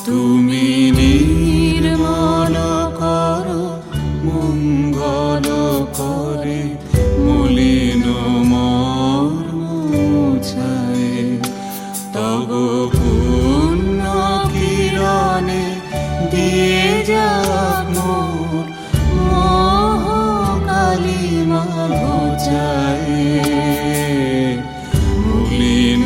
তুমি নির্মল করো মঙ্গল করে মলিন মর্ম মুছায় তব পুণ্য কিরণে দিয়ে যাক মোর মোহ কালিমা ঘোচায় মলিন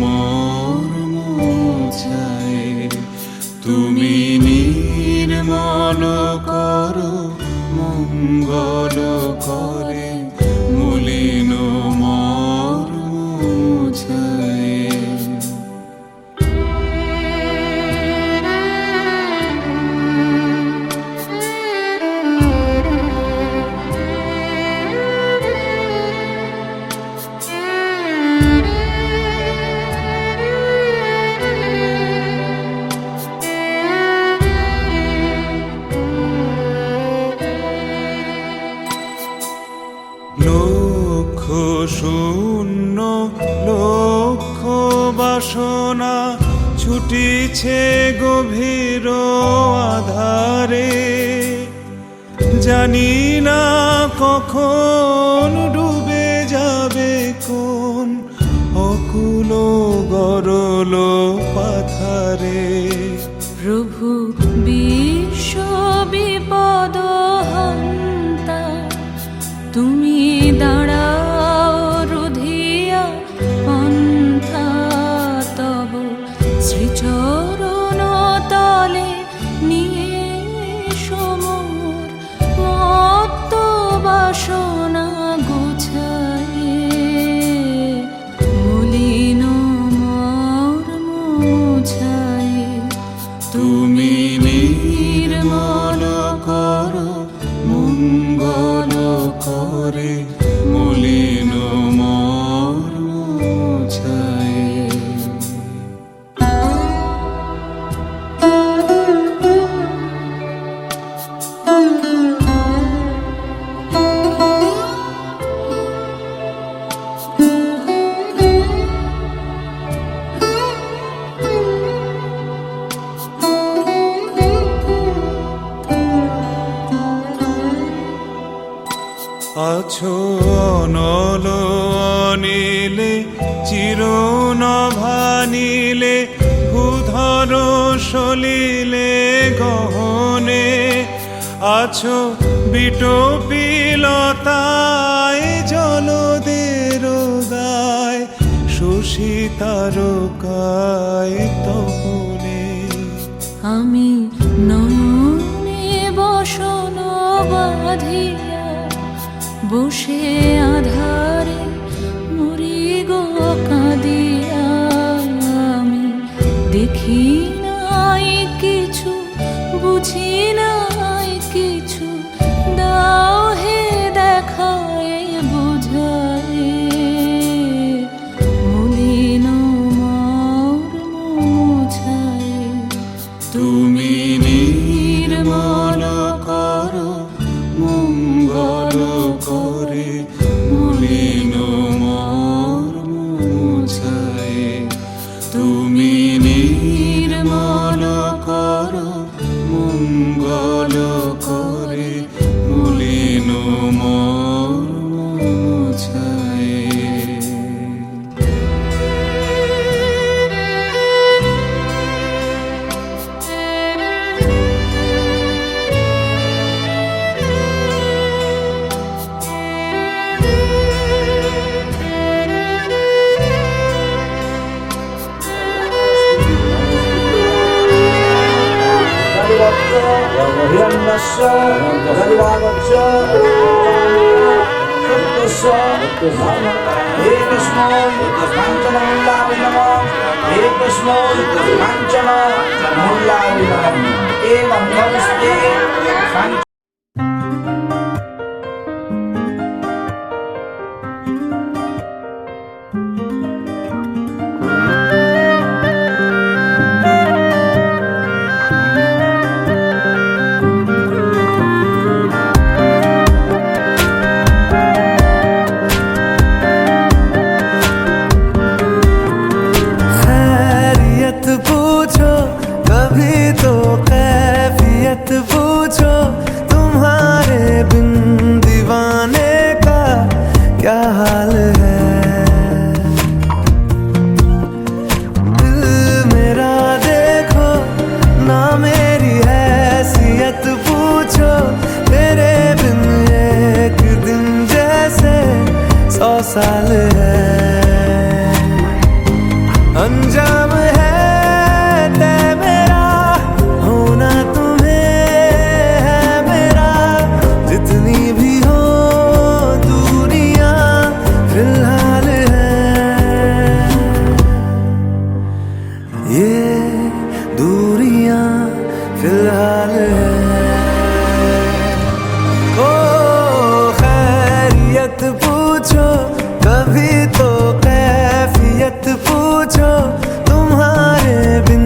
মর্ম মুছায় তুমি নির্মল করো মঙ্গল করে মলিন মর্ম মুছায়। লক্ষ শূন্য লক্ষ বাসনা ছুটিছে গভীর আধারে জানি না কখন ডুবে যাবে কোন অকুল গরল পাথারে। প্রভু বিশ্ব বিপদ হন্তা তুমি দাঁড়াও রুধিয়া পন্থা তব শ্রীচরণ তলে নিয়ে সমর মত্ত বাসনা গুছায়ে মলিন মর্ম মুছায়ে তুমি নির্মল করো মঙ্গল করে মলিন মর্ম মুছায়। আছো অনল অনিলে চিরনভানিলে ভূধর সলিলে গহনে আছো বিটপিলতায় জলদের গায় শশী তারকায় তপনে। আমি নয়নে বসন বাঁধিয়া বসে আধারে মরি গো কাঁদিয়া আমি দেখি নাই কিছু বুঝি নাই কিছু দাও হে দেখায় বুঝায় মলিন মর্ম মুছায় তুমি নির্মল করো মঙ্গল করে মলিন মর্ম মুছায় তুমি নির্মল করো মঙ্গল করে মলিন মর্ম মুছায়। হিরণ্যস্য গরিবাগচ্ছ সত্যস্য হে কৃষ্ণ কাঞ্চন মুল্লায় নমঃ হে কৃষ্ণ কাঞ্চন মুল্লায় নমঃ এবং নমস্তে पूछो फिलहाल है। ओ खैरियत पूछो कभी तो कैफियत पूछो, तुम्हारे बिन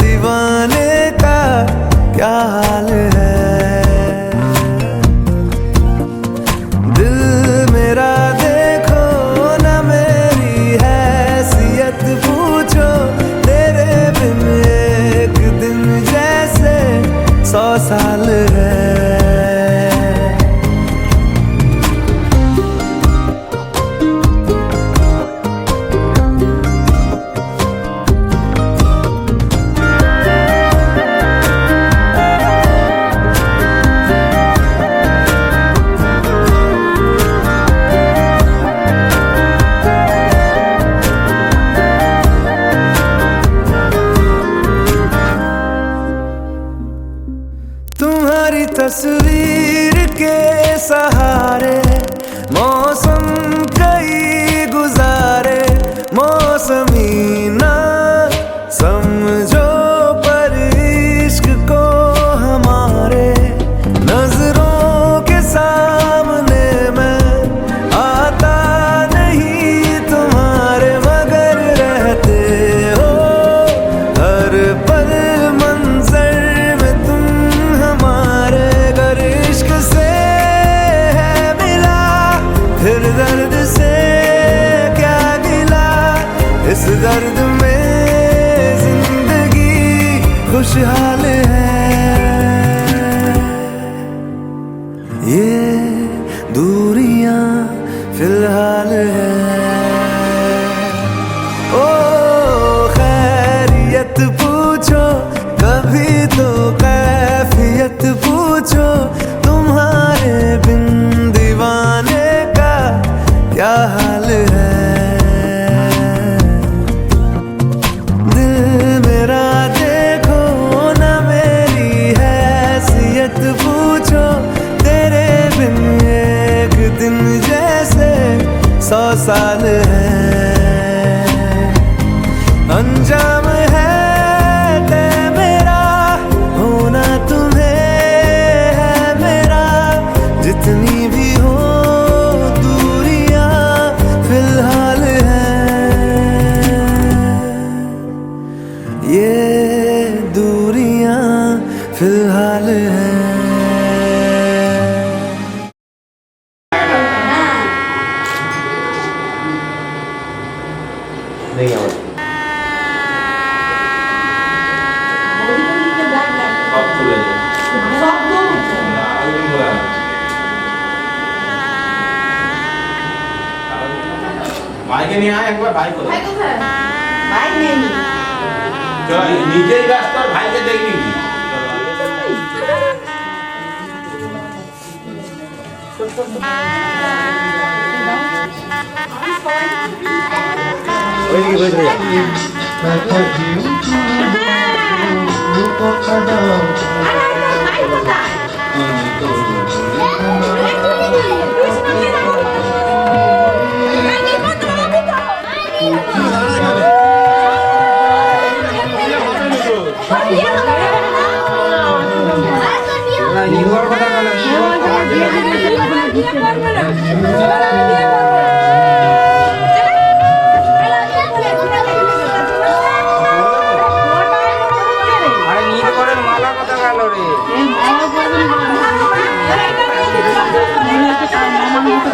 दीवाने का क्या हाल है। दिल मेरा देखो ना मेरी हैसियत पूछो, तेरे बिन एक दिन जैसे 100 साल है। तुम्हारी तस्वीर के सहारे मौसम कई गुजारे, मौसमी ना समझो पर इश्क को हमारे। नजरों के सामने मैं आता नहीं तुम्हारे, मगर रहते हो हर पल मंजर में तुम हमारे। अगर इश्क से है मिला फिर दर्द से क्या गिला, इस दर्द में जिंदगी खुशहाल है। ये दूरियां फिलहाल है। ओ खैरियत पूछो कभी तो कैफियत पूछो, तुम्हारे बिन दीवाने का क्या हाल है। दिल मेरा देखो ना मेरी हैसियत पूछो, तेरे बिन एक दिन जैसे 100 साल है। अंजाम है तय मेरा होना तुम्हें है मेरा, जितनी भी हो दूरियां फिलहाल है। ये दूरियां फिलहाल है। ভাইকে নিয়ে আয় একবার। ভাই কোথায়? ভাই কোথায়? ভাই নেই। চল নিজেই ব্যস্ত, আর ভাইকে দেখবি কি? ওইদিকে বসে যা। ভাই কোথায়?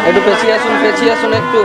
একটু পেছিয়ে আসুন একটু।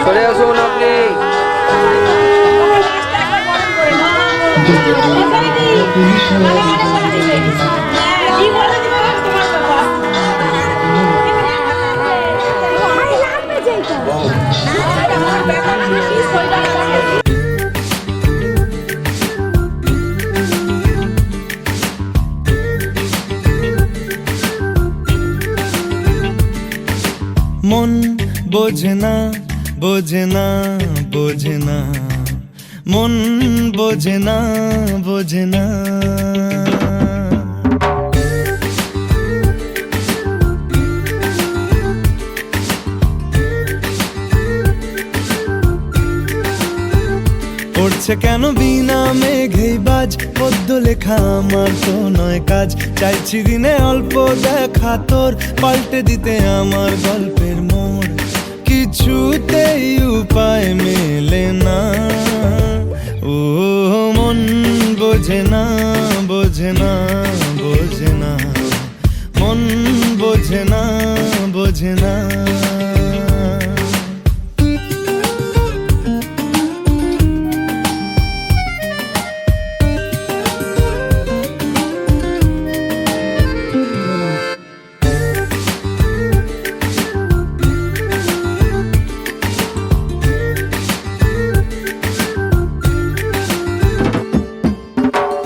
সরে আসুন আপনি। Thank you. মন বোঝে না বোঝে না বোঝে না মন বোঝে না বোঝে না পড়ছে কেন বিনা মেঘেই বাজ পদ্য লেখা আমার তো নয় কাজ চাইছি দিনে অল্প দেখা তোর পাল্টে দিতে আমার গল্পের মোড় কিছুতেই উপায় মেলে না ও মন বোঝে না বোঝে না বোঝে না মন বোঝে না বোঝে না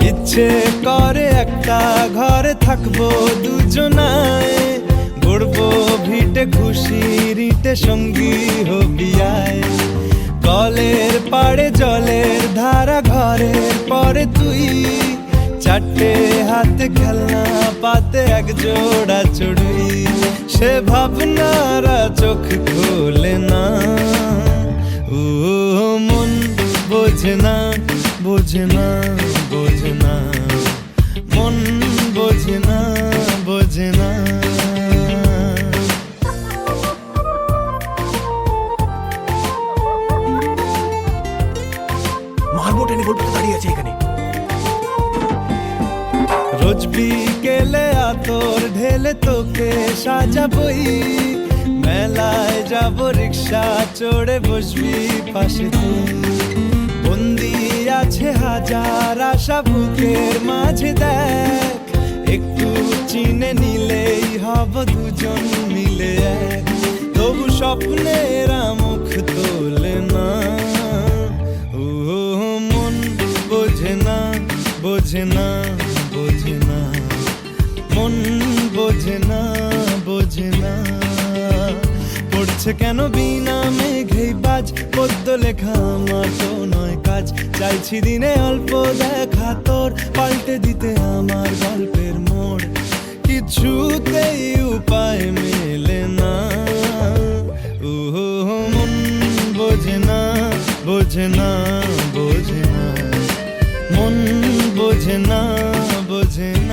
ইচ্ছে করে একটা ঘরে থাকবো দুজনায় গড়বো ভিটে খুশির ইটে সঙ্গী হবি আয় কলের পাড়ে জলের ধারা ঘরের পরে তুই চারটে হাতে খেলনা পাতে এক জোড়া চড়ুই সে ভাবনারা চোখ খোলে না ও মন বোঝে না বোঝে না বোঝে না মন বোঝে না বোঝে না মারবো টেনে বলতে দাঁড়িয়ে আছে এখানে রোজ বিকেলে আতর ঢেলে তোকে সাজাবই মেলায় যাব রিক্সা চড়ে বসবি পাশে তুই বন্দি আছে হাজার আশা বুকের মাঝে দেখ একটু চিনে নিলেই হব দুজন মিলে এক তবু স্বপ্নের মুখ তোলে না ও মন বোঝে না বোঝে না বোঝে না মন বোঝে না বোঝে না পড়ছে কেন বিনা মেঘেই বাজ পদ্য লেখা আমার তো নয় কাজ চাইছি দিনে অল্প দেখা তোর পাল্টে দিতে আমার গল্পের মোড় কিছুতেই উপায় মেলে না ও মন বোঝে না বোঝে না বোঝে না মন বোঝে না বোঝে না